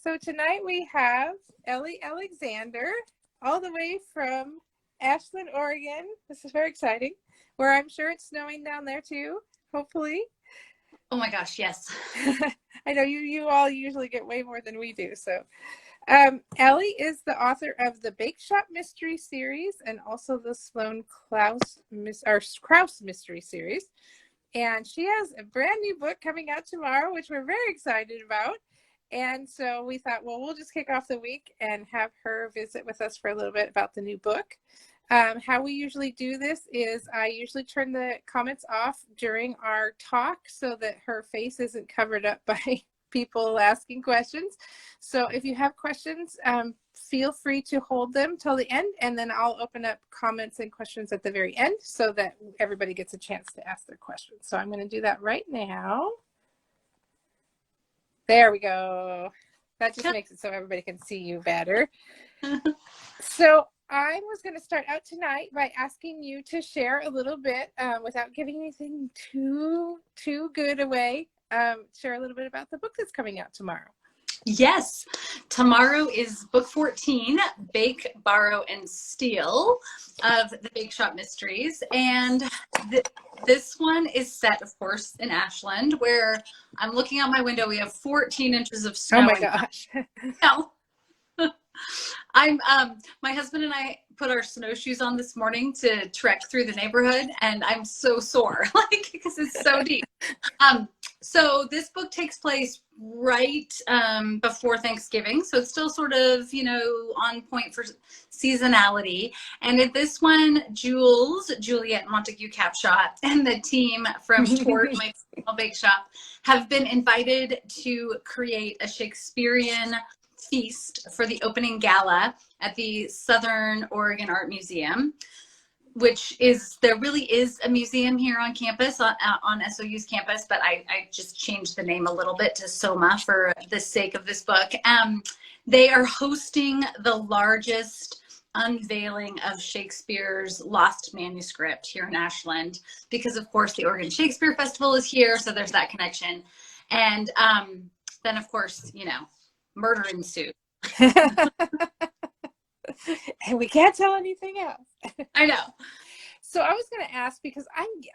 So tonight we have Ellie Alexander, all the way from Ashland, Oregon. This is very exciting, where I'm sure it's snowing down there too, hopefully. Oh my gosh, yes. I know you all usually get way more than we do. So Ellie is the author of the Bake Shop Mystery Series and also the Sloan Krause Mystery Series. And she has a brand new book coming out tomorrow, which we're very excited about. And so we thought, well, we'll just kick off the week and have her visit with us for a little bit about the new book. How we usually do this is I usually turn the comments off during our talk so that her face isn't covered up by people asking questions. So if you have questions, feel free to hold them till the end, and then I'll open up comments and questions at the very end so that everybody gets a chance to ask their questions. So I'm going to do that right now. There we go. That just makes it so everybody can see you better. So I was going to start out tonight by asking you to share a little bit, without giving anything too good away, share a little bit about the book that's coming out tomorrow. Yes. Tomorrow is book 14, Bake, Borrow, and Steal of the Bake Shop Mysteries. And this one is set, of course, in Ashland, where I'm looking out my window. We have 14 inches of snow. Oh my gosh. No. My husband and I put our snowshoes on this morning to trek through the neighborhood, and I'm so sore, because it's so deep. So this book takes place right before Thanksgiving, so it's still sort of, on point for seasonality. And in this one, Juliet Montague Capshot, and the team from Toward My Bake Shop have been invited to create a Shakespearean feast for the opening gala at the Southern Oregon Art Museum, which there really is a museum here on campus, on SOU's campus, but I just changed the name a little bit to SOMA for the sake of this book. They are hosting the largest unveiling of Shakespeare's lost manuscript here in Ashland, because of course the Oregon Shakespeare Festival is here, so there's that connection. And then of course, murder ensued. And we can't tell anything else. I know. So I was going to ask, because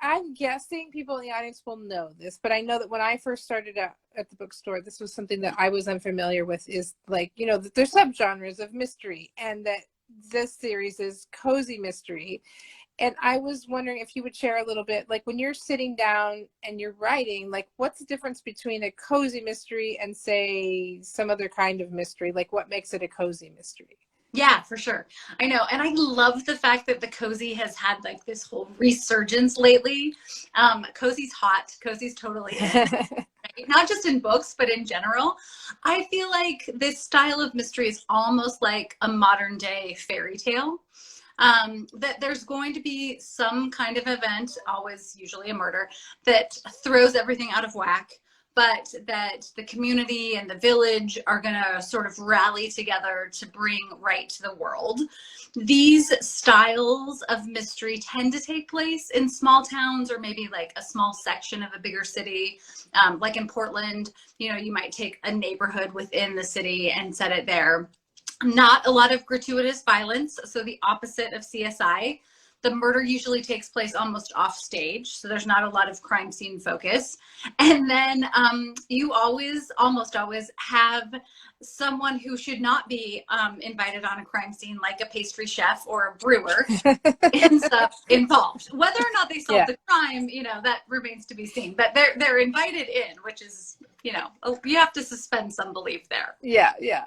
I'm guessing people in the audience will know this, but I know that when I first started out at the bookstore, this was something that I was unfamiliar with, is that there's subgenres of mystery, and that this series is cozy mystery. And I was wondering if you would share a little bit, when you're sitting down and you're writing, what's the difference between a cozy mystery and, say, some other kind of mystery? What makes it a cozy mystery? Yeah, for sure. I know. And I love the fact that the cozy has had this whole resurgence lately. Cozy's hot. Cozy's totally in. Right? Not just in books, but in general. I feel like this style of mystery is almost like a modern day fairy tale. That there's going to be some kind of event, always usually a murder, that throws everything out of whack, but that the community and the village are going to sort of rally together to bring right to the world. These styles of mystery tend to take place in small towns, or maybe a small section of a bigger city. Like in Portland, you might take a neighborhood within the city and set it there. Not a lot of gratuitous violence, so the opposite of CSI. The murder usually takes place almost off stage, so there's not a lot of crime scene focus. And then you almost always have someone who should not be invited on a crime scene, like a pastry chef or a brewer, ends up involved. Whether or not they solve the crime, that remains to be seen. But they're invited in, which is, you have to suspend some belief there. Yeah.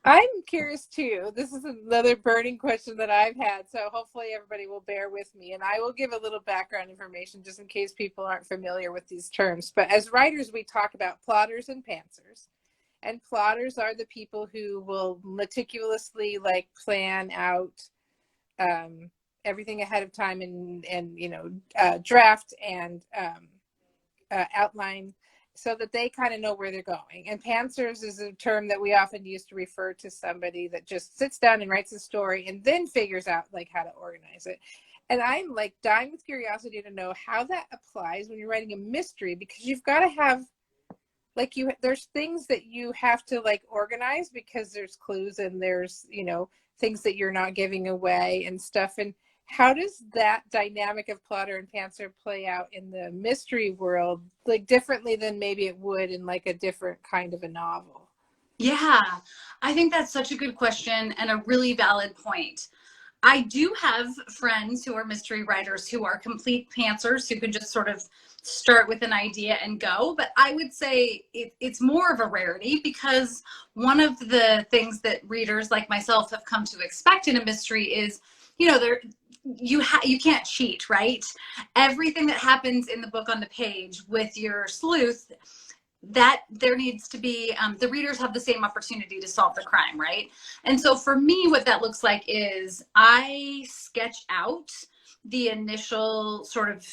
I'm curious too. This is another burning question that I've had, so hopefully everybody will bear with me, and I will give a little background information just in case people aren't familiar with these terms. But as writers, we talk about plotters and pantsers, and plotters are the people who will meticulously plan out everything ahead of time, and draft and outline, so that they kind of know where they're going. And pantsers is a term that we often use to refer to somebody that just sits down and writes a story and then figures out how to organize it. And I'm dying with curiosity to know how that applies when you're writing a mystery, because you've got to have like there's things that you have to like organize because there's clues and there's, you know, things that you're not giving away and stuff. And how does that dynamic of plotter and pantser play out in the mystery world, like differently than maybe it would in like a different kind of a novel? Yeah, I think that's such a good question and a really valid point. I do have friends who are mystery writers who are complete pantsers who can just sort of start with an idea and go. But I would say it's more of a rarity, because one of the things that readers like myself have come to expect in a mystery is, you know, you can't cheat, right? Everything that happens in the book on the page with your sleuth, that there needs to be, the readers have the same opportunity to solve the crime, right? And so for me, what that looks like is I sketch out the initial sort of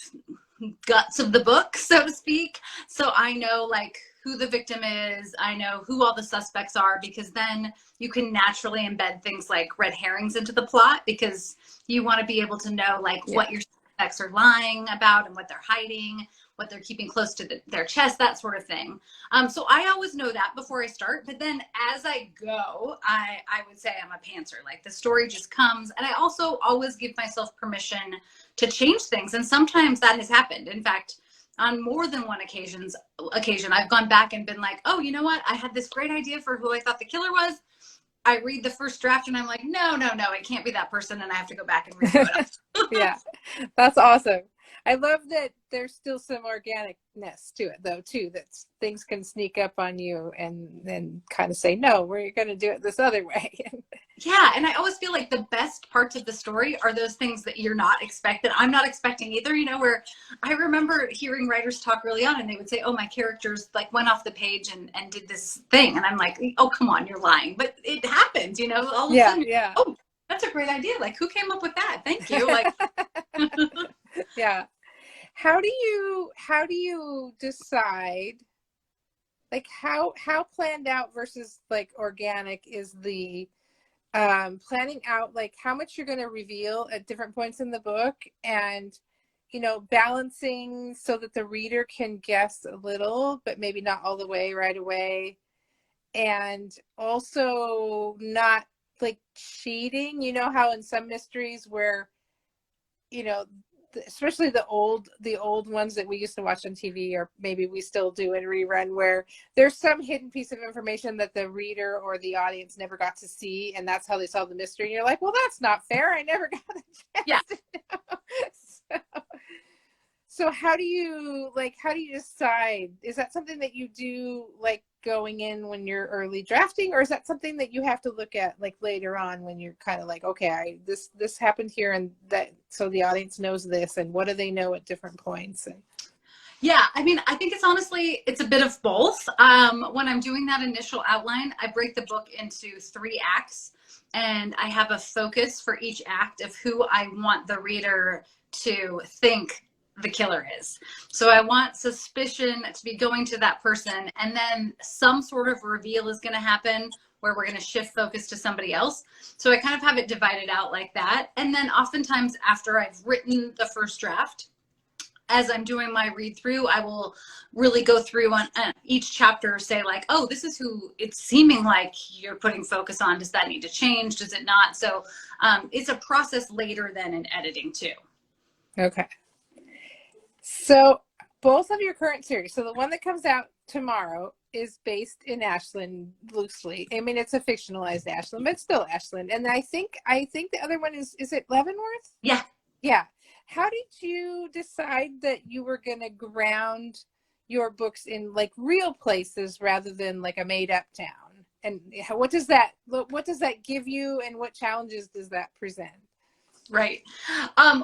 guts of the book, so to speak. So I know like who the victim is, I know who all the suspects are, because then you can naturally embed things like red herrings into the plot, because you want to be able to know like what your suspects are lying about and what they're hiding, what they're keeping close to their chest, that sort of thing. So I always know that before I start, but then as I go, I would say I'm a pantser. Like the story just comes, and I also always give myself permission to change things. And sometimes that has happened. In fact, on more than one occasion, I've gone back and been like, oh, you know what? I had this great idea for who I thought the killer was. I read the first draft and I'm like, no, it can't be that person. And I have to go back and redo it. Yeah, that's awesome. I love that there's still some organicness to it, though, too, that things can sneak up on you and then kind of say, no, we're going to do it this other way. Yeah. And I always feel like the best parts of the story are those things that you're not expecting. I'm not expecting either, you know, where I remember hearing writers talk early on and they would say, oh, my characters like went off the page and did this thing. And I'm like, oh, come on, you're lying. But it happens, you know, all of a sudden, oh, that's a great idea. Like, who came up with that? Thank you. Like, yeah. How do you decide, like how planned out versus like organic is the planning out, like how much you're going to reveal at different points in the book, and you know, balancing so that the reader can guess a little but maybe not all the way right away, and also not like cheating. You know how in some mysteries where, you know, especially the old ones that we used to watch on TV, or maybe we still do in rerun, where there's some hidden piece of information that the reader or the audience never got to see, and that's how they solve the mystery. And you're like, well, that's not fair. I never got a chance to know. So how do you decide? Is that something that you do like going in when you're early drafting, or is that something that you have to look at like later on when you're kind of like, okay, this happened here, and that, so the audience knows this, and what do they know at different points? And yeah, I mean, I think it's a bit of both. When I'm doing that initial outline, I break the book into 3 acts, and I have a focus for each act of who I want the reader to think the killer is. So I want suspicion to be going to that person, and then some sort of reveal is going to happen where we're going to shift focus to somebody else. So I kind of have it divided out like that. And then oftentimes after I've written the first draft, as I'm doing my read through, I will really go through on each chapter, say like, oh, this is who it's seeming like you're putting focus on. Does that need to change? Does it not? So it's a process later than in editing too. okay. So both of your current series, so the one that comes out tomorrow is based in Ashland loosely. I mean, it's a fictionalized Ashland, but still Ashland. And I think the other one is it Leavenworth? Yeah. Yeah. How did you decide that you were going to ground your books in like real places rather than like a made up town? And what does that give you, and what challenges does that present? Right.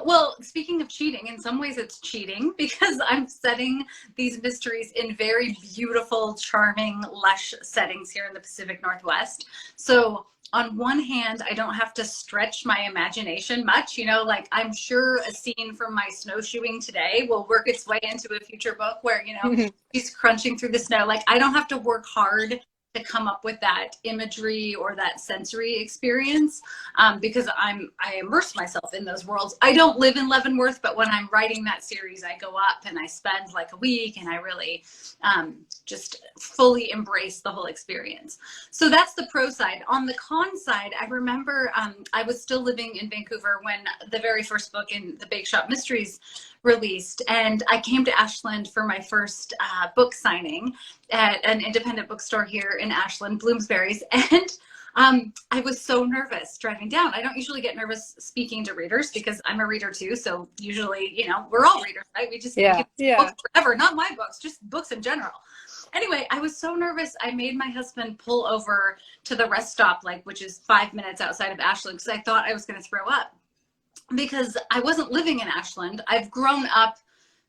Well, speaking of cheating, in some ways it's cheating, because I'm setting these mysteries in very beautiful, charming, lush settings here in the Pacific Northwest. So on one hand, I don't have to stretch my imagination much. You know, like I'm sure a scene from my snowshoeing today will work its way into a future book where, you know, she's crunching through the snow. Like I don't have to work hard to come up with that imagery or that sensory experience, because I immerse myself in those worlds. I don't live in Leavenworth, but when I'm writing that series, I go up and I spend like a week, and I really just fully embrace the whole experience. So that's the pro side. On the con side, I remember I was still living in Vancouver when the very first book in the Bake Shop Mysteries released, and I came to Ashland for my first book signing at an independent bookstore here in Ashland, Bloomsbury's, and I was so nervous driving down. I don't usually get nervous speaking to readers because I'm a reader too, so usually, you know, we're all readers, right? We just books forever, not my books, just books in general. Anyway, I was so nervous. I made my husband pull over to the rest stop, like, which is 5 minutes outside of Ashland, because I thought I was going to throw up, because I wasn't living in Ashland. I've grown up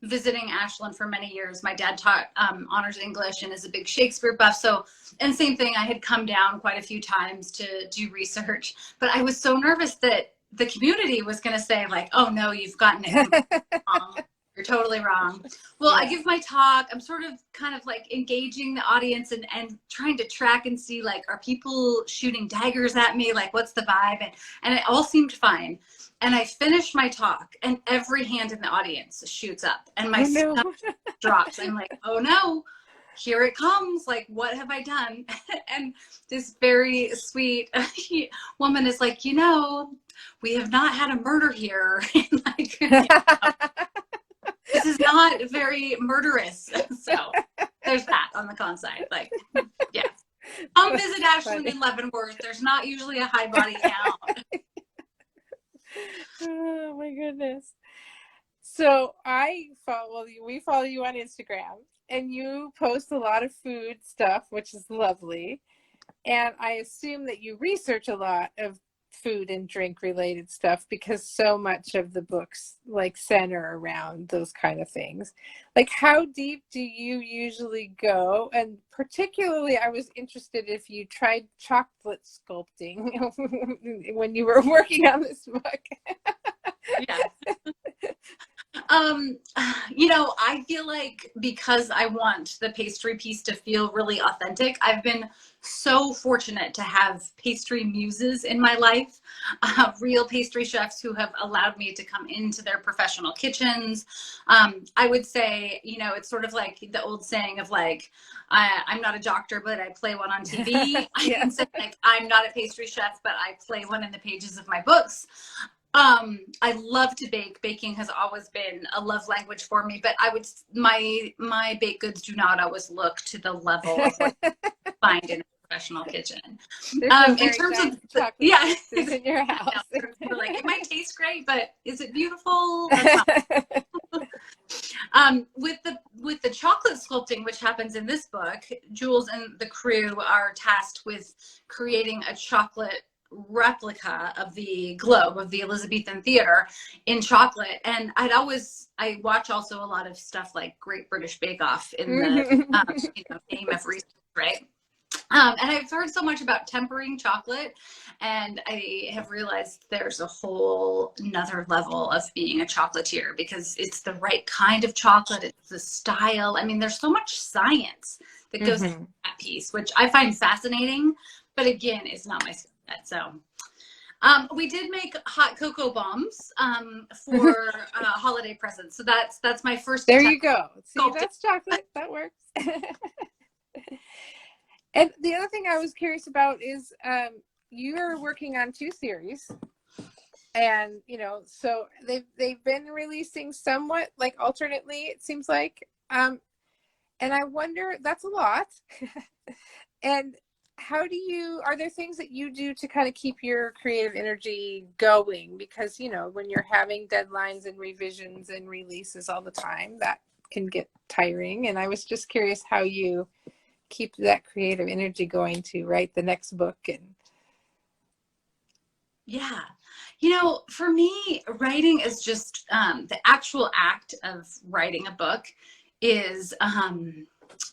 visiting Ashland for many years. My dad taught honors English and is a big Shakespeare buff. So, and same thing, I had come down quite a few times to do research, but I was so nervous that the community was going to say like, oh no, you've gotten it wrong. You're totally wrong. Well, I give my talk. I'm sort of kind of like engaging the audience and trying to track and see, like, are people shooting daggers at me? Like, what's the vibe? And it all seemed fine. And I finished my talk, and every hand in the audience shoots up, and my stomach drops. I'm like, oh no, here it comes. Like, what have I done? And this very sweet woman is like, you know, we have not had a murder here. And like, you know, this is not very murderous. So there's that on the con side. Like, yeah. Come visit Ashland and Leavenworth. There's not usually a high body count. Oh my goodness. So we follow you on Instagram, and you post a lot of food stuff, which is lovely. And I assume that you research a lot of food and drink related stuff, because so much of the books like center around those kind of things. Like, how deep do you usually go? And particularly, I was interested if you tried chocolate sculpting when you were working on this book. Yeah. You know, I feel like because I want the pastry piece to feel really authentic, I've been so fortunate to have pastry muses in my life, real pastry chefs who have allowed me to come into their professional kitchens. I would say, you know, it's sort of like the old saying of like, I'm not a doctor, but I play one on TV. I can say like, I'm not a pastry chef, but I play one in the pages of my books. I love to bake. Baking has always been a love language for me, but my baked goods do not always look to the level of what you find in a professional kitchen. In terms of in your house. Like, it might taste great, but is it beautiful? With the chocolate sculpting, which happens in this book, Jules and the crew are tasked with creating a chocolate replica of the globe of the Elizabethan theater in chocolate. And I watch also a lot of stuff like Great British Bake Off in the name of research, right? And I've heard so much about tempering chocolate, and I have realized there's a whole another level of being a chocolatier, because it's the right kind of chocolate, it's the style. I mean, there's so much science that goes into that piece, which I find fascinating, but again, it's not my skill set. So we did make hot cocoa bombs for holiday presents. So that's my first. There you go. See, that's chocolate. That works. And the other thing I was curious about is you're working on 2 series, and so they've been releasing somewhat like alternately, it seems like, and I wonder, that's a lot. And are there things that you do to kind of keep your creative energy going? Because when you're having deadlines and revisions and releases all the time, that can get tiring. And I was just curious how you keep that creative energy going to write the next book. And yeah, for me, writing is just the actual act of writing a book is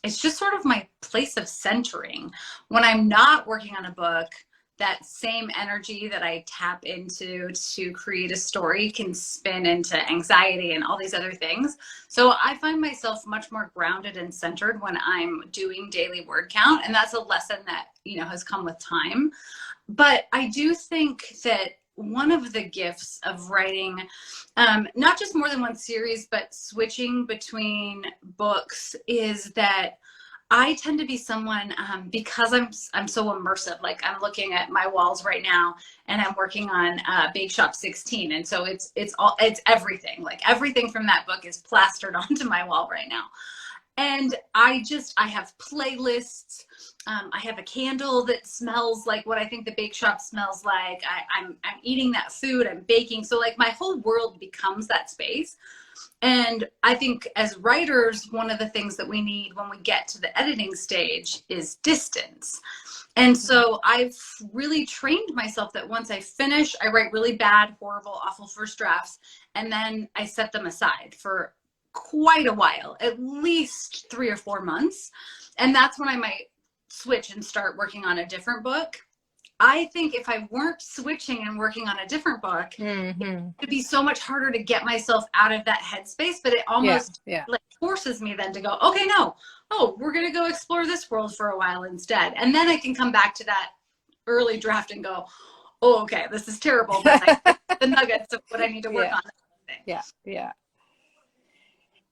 it's just sort of my place of centering. When I'm not working on a book, that same energy that I tap into to create a story can spin into anxiety and all these other things. So I find myself much more grounded and centered when I'm doing daily word count. And that's a lesson that, has come with time. But I do think that one of the gifts of writing, not just more than one series, but switching between books, is that I tend to be someone, because I'm so immersive. Like, I'm looking at my walls right now, and I'm working on Bake Shop 16, and so it's everything. Like, everything from that book is plastered onto my wall right now. And I have playlists. I have a candle that smells like what I think the bake shop smells like. I'm eating that food. I'm baking. So like my whole world becomes that space. And I think as writers, one of the things that we need when we get to the editing stage is distance. And so I've really trained myself that once I finish, I write really bad, horrible, awful first drafts, and then I set them aside for quite a while, at least 3 or 4 months. And that's when I might switch and start working on a different book. I think if I weren't switching and working on a different book, it'd be so much harder to get myself out of that headspace. But it almost like forces me then to go, okay, no, we're going to go explore this world for a while instead. And then I can come back to that early draft and go, oh, okay, this is terrible, but I get the nuggets of what I need to work on. Yeah.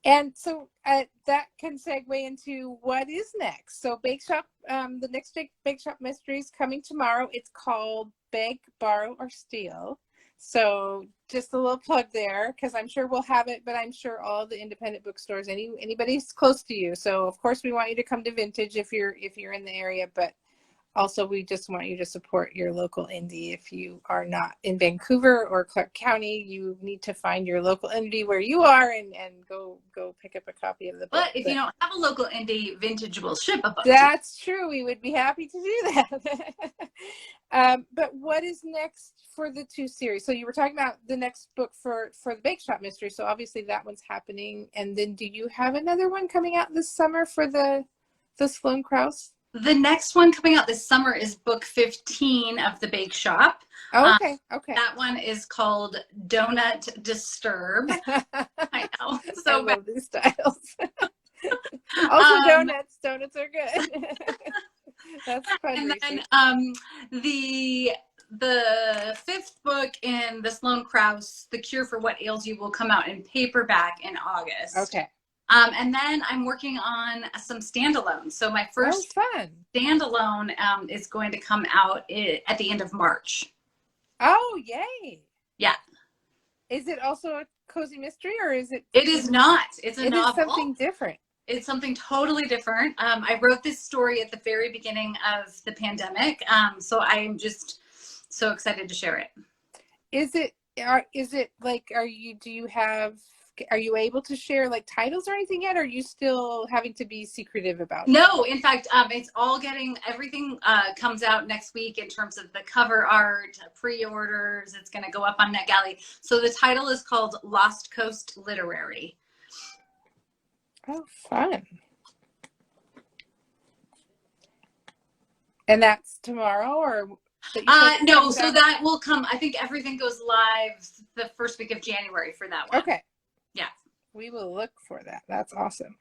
And so that can segue into what is next. So Bake Shop, the next Bake Shop mystery is coming tomorrow. It's called Beg, Borrow, or Steal. So just a little plug there, because I'm sure we'll have it, but I'm sure all the independent bookstores, anybody's close to you. So of course we want you to come to Vintage if you're in the area, but also we just want you to support your local indie. If you are not in Vancouver or Clark County, you need to find your local indie where you are and go pick up a copy of the book. But if you don't have a local indie, Vintage will ship a book. That's true. We would be happy to do that. But what is next for the 2 series? So you were talking about the next book for the Bake Shop mystery. So obviously that one's happening. And then do you have another one coming out this summer for the Sloane Krause? The next one coming out this summer is book 15 of the Bake Shop. Oh, okay. That one is called Donut Disturb. I know. So I love these styles. Also donuts. Donuts are good. That's fun. And then the 5th book in the Sloane Krause, The Cure for What Ails You, will come out in paperback in August. Okay. And then I'm working on some standalones. So my first standalone is going to come out at the end of March. Oh, yay. Yeah. Is it also a cozy mystery, or is it? It is not. It's a novel. It is something different. It's something totally different. I wrote this story at the very beginning of the pandemic. So I'm just so excited to share it. Is it like, are you able to share like titles or anything yet? Or are you still having to be secretive about it? No, in fact, it's all everything comes out next week in terms of the cover art, pre-orders. It's going to go up on NetGalley. So the title is called Lost Coast Literary. Oh, fun. And that's tomorrow, or? No, so that will come. I think everything goes live the first week of January for that one. Okay. Yeah. We will look for that. That's awesome.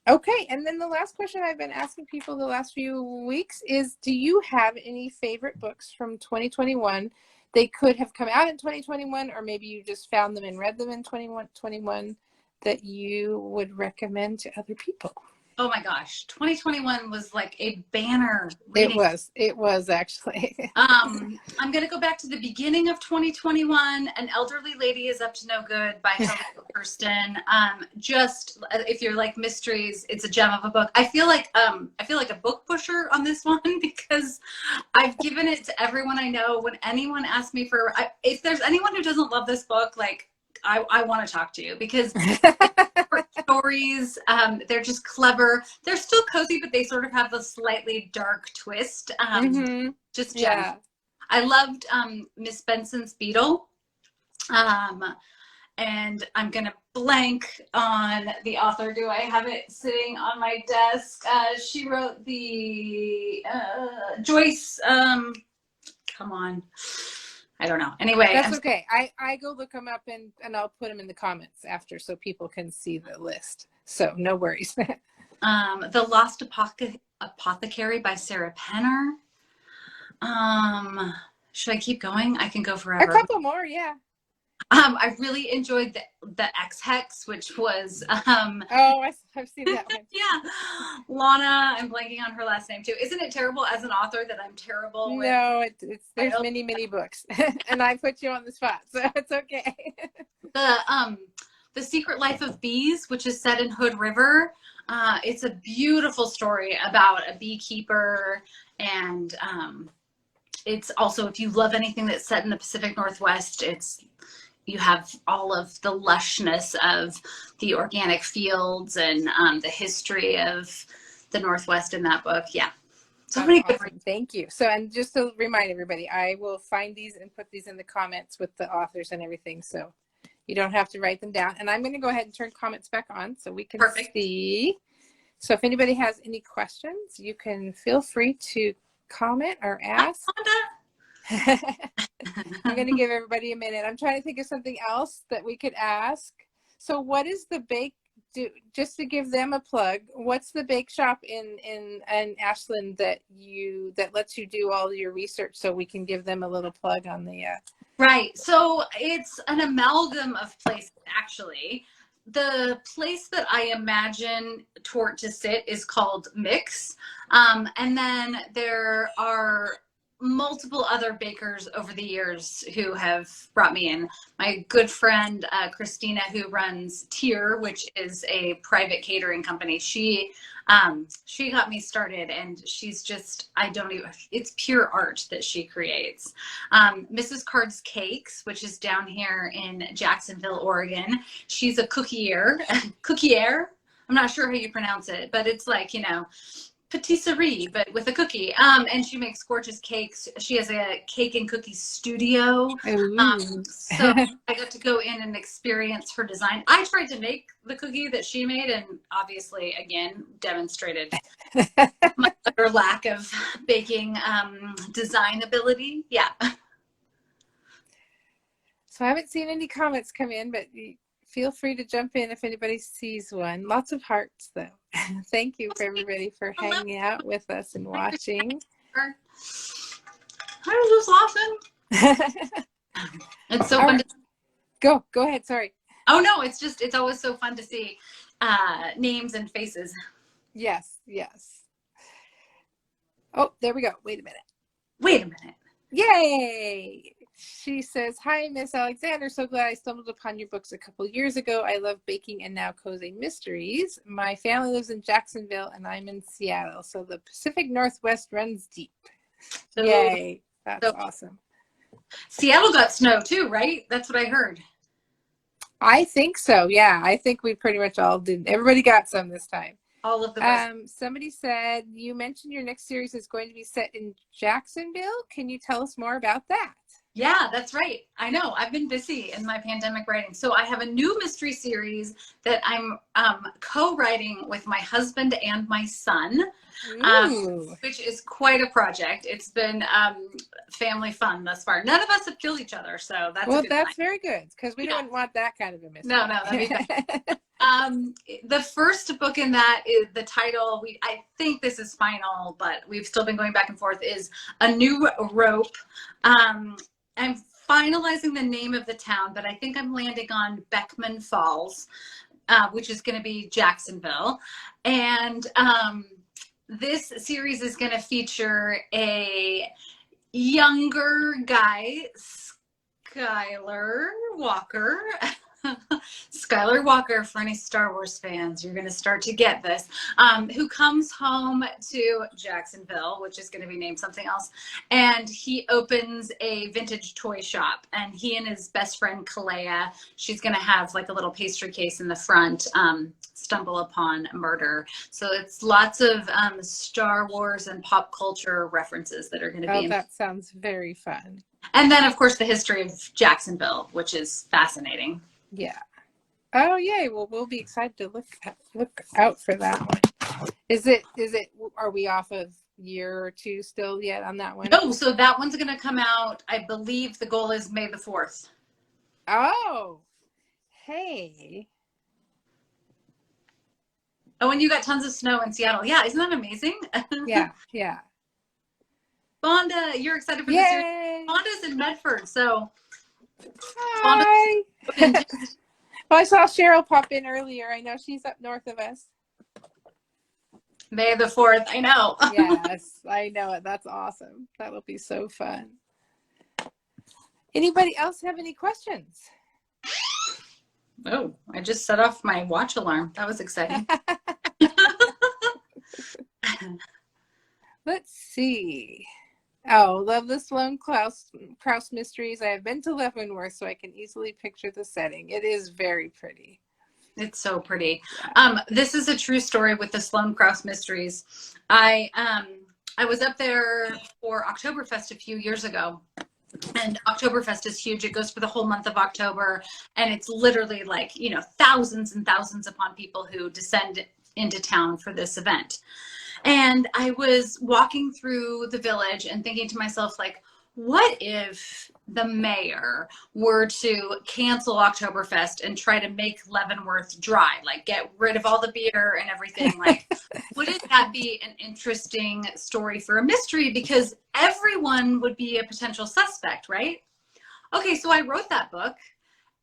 Okay. And then the last question I've been asking people the last few weeks is, do you have any favorite books from 2021? They could have come out in 2021, or maybe you just found them and read them in 2021 that you would recommend to other people. Oh my gosh, 2021 was like a banner reading. It was actually. I'm going to go back to the beginning of 2021. An Elderly Lady is Up to No Good by Helen Kirsten. Just if you're like mysteries, it's a gem of a book. I feel like a book pusher on this one because I've given it to everyone I know. When anyone asks me if there's anyone who doesn't love this book, like I want to talk to you because stories, they're just clever. They're still cozy, but they sort of have a slightly dark twist. Just gems. Yeah. I loved Miss Benson's Beetle. and I'm going to blank on the author. Do I have it sitting on my desk? She wrote the Joyce. Come on. I don't know. Anyway. That's okay. I go look them up and I'll put them in the comments after so people can see the list. So no worries. The Lost Apothecary by Sarah Penner. Should I keep going? I can go forever. A couple more, yeah. I really enjoyed the X-Hex, which was oh, I've seen that one. Yeah, Lana. I'm blanking on her last name too. Isn't it terrible as an author that I'm terrible with? No, there's many books, and I put you on the spot, so it's okay. The Secret Life of Bees, which is set in Hood River. It's a beautiful story about a beekeeper, and it's also, if you love anything that's set in the Pacific Northwest, you have all of the lushness of the organic fields and the history of the Northwest in that book. Yeah. So many good awesome. Thank you. So, and just to remind everybody, I will find these and put these in the comments with the authors and everything. So you don't have to write them down. And I'm going to go ahead and turn comments back on so we can see. So if anybody has any questions, you can feel free to comment or ask. I'm going to give everybody a minute. I'm trying to think of something else that we could ask. So what is the bake, just to give them a plug, what's the bake shop in Ashland that lets you do all your research so we can give them a little plug on the Right. So it's an amalgam of places, actually. The place that I imagine Tort to sit is called Mix. And then there are multiple other bakers over the years who have brought me in. My good friend, Christina, who runs Tier, which is a private catering company. She got me started, and she's just, it's pure art that she creates. Mrs. Card's Cakes, which is down here in Jacksonville, Oregon. She's a cookier. I'm not sure how you pronounce it, but it's like, patisserie, but with a cookie. And she makes gorgeous cakes. She has a cake and cookie studio. So I got to go in and experience her design. I tried to make the cookie that she made, and obviously, again, demonstrated my utter lack of baking design ability. Yeah. So I haven't seen any comments come in, but feel free to jump in if anybody sees one. Lots of hearts, though. Thank you for everybody for hanging out with us and watching. I was just laughing. It's so fun. Right. Go ahead. Sorry. Oh no, it's always so fun to see names and faces. Yes. Oh, there we go. Wait a minute. Yay! She says, hi, Miss Alexander. So glad I stumbled upon your books a couple years ago. I love baking and now cozy mysteries. My family lives in Jacksonville and I'm in Seattle. So the Pacific Northwest runs deep. Yay. That's awesome. Seattle got snow too, right? That's what I heard. I think so. Yeah. I think we pretty much all did. Everybody got some this time. All of the somebody said, you mentioned your next series is going to be set in Jacksonville. Can you tell us more about that? Yeah, that's right. I know. I've been busy in my pandemic writing. So I have a new mystery series that I'm co-writing with my husband and my son, which is quite a project. It's been family fun thus far. None of us have killed each other, so that's a good sign. Very good, because we don't want that kind of a mystery. No, that'd be bad. The first book in that is the title. I think this is final, but we've still been going back and forth. Is A New Rope. I'm finalizing the name of the town, but I think I'm landing on Beckman Falls, which is going to be Jacksonville. And this series is going to feature a younger guy, Skylar Walker. Skylar Walker, for any Star Wars fans, you're going to start to get this, who comes home to Jacksonville, which is going to be named something else, and he opens a vintage toy shop, and he and his best friend Kalea, she's going to have like a little pastry case in the front, stumble upon murder. So it's lots of Star Wars and pop culture references that are going to be in. That sounds very fun. And then, of course, the history of Jacksonville, which is fascinating. Yeah. Oh, yay. Well, we'll be excited to look out for that one. Are we off of year or two still yet on that one? No, so that one's going to come out, I believe the goal is May the 4th. Oh, hey. Oh, and you got tons of snow in Seattle. Yeah, isn't that amazing? Yeah, yeah. Vonda, you're excited for the series. Yay. Vonda's in Medford, so Vonda's Hi. Well, I saw Cheryl pop in earlier. I know she's up north of us. May the 4th. I know. Yes, I know it. That's awesome. That'll be so fun. Anybody else have any questions? Oh, I just set off my watch alarm. That was exciting. Let's see. Oh, love the Sloan Krause mysteries. I have been to Leavenworth, so I can easily picture the setting. It is very pretty. It's so pretty. Yeah. This is a true story with the Sloan Krause mysteries. I was up there for Oktoberfest a few years ago. And Oktoberfest is huge. It goes for the whole month of October. And it's literally like, thousands and thousands upon people who descend into town for this event. And I was walking through the village and thinking to myself, like, what if the mayor were to cancel Oktoberfest and try to make Leavenworth dry, like get rid of all the beer and everything? Like, wouldn't that be an interesting story for a mystery? Because everyone would be a potential suspect, right? Okay, so I wrote that book.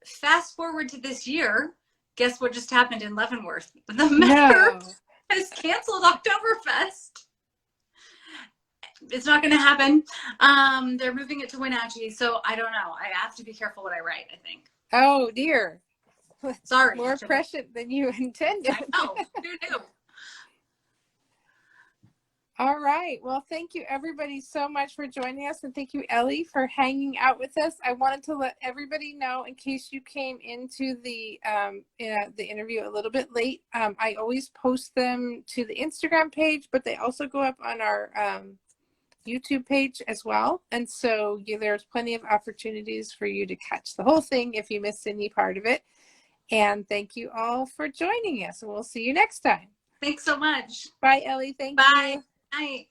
Fast forward to this year. Guess what just happened in Leavenworth? The mayor has canceled Oktoberfest. It's not going to happen. They're moving it to Wenatchee, so I don't know. I have to be careful what I write, I think. Oh, dear. Sorry. More prescient than you intended. I know. Who knew? All right. Well, thank you everybody so much for joining us, and thank you, Ellie, for hanging out with us. I wanted to let everybody know, in case you came into the interview a little bit late, I always post them to the Instagram page, but they also go up on our YouTube page as well. And so there's plenty of opportunities for you to catch the whole thing if you missed any part of it. And thank you all for joining us, and we'll see you next time. Thanks so much. Bye, Ellie. Thank you. Bye. Night.